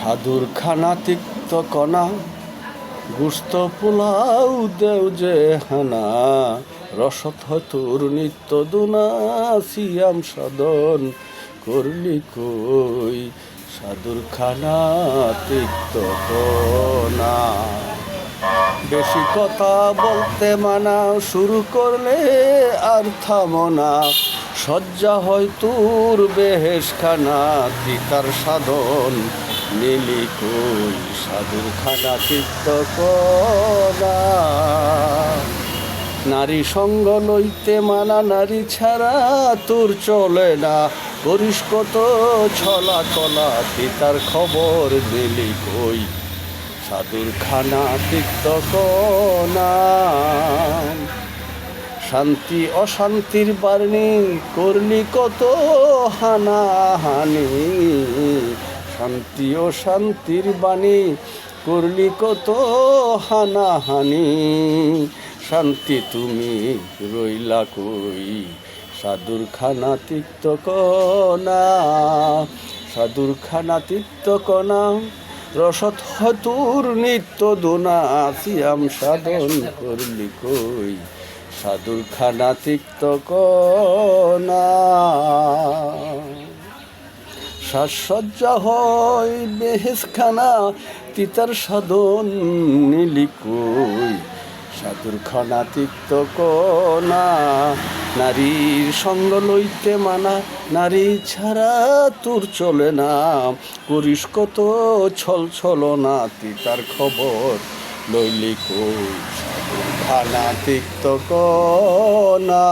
সাধুর খানা তিক্ত কণা গুস্ত পোলাও দেও যে হানা রসত হতুর নিত্য দুনা সিয়াম সাধন করলি কই সাধুর খানা তিক্ত কণা। বেশি কথা বলতে মানা শুরু করলে আর থামো না সজ্জা হয় তোর বেহেশখানা তিতার সাধন নীলি কই সাধুর খানা তিক্ত কণা। নারী সঙ্গ লইতে মানা নারী ছাড়া তোর চলে না করিস কত ছলা কলা তিতার খবর নীলি কই সাধুর খানা তিক্ত কণা। শান্তি অশান্তির বারণি করলি কত হানাহানি শান্তি ও শান্তির বাণী করলি কত হানাহানি শান্তি তুমি রইলা কই সাধুর খানা তিক্ত কণা। সাধুর খানা তিক্ত কণা রসত হতুর নিত্য দোনা সিয়াম সাধন করলি কই সাধুর খানা তিক্ত কণা। সাজসজ্জা হয় বেহেশখানা তিতার সাধন নীলি কই সাধুর খানা তিক্ত কণা। নারীর সঙ্গ লইতে মানা নারী ছাড়া তোর চলে না করিস কত ছল ছলনা তিতার খবর লইলি কই সাধুর খানা তিক্ত কণা।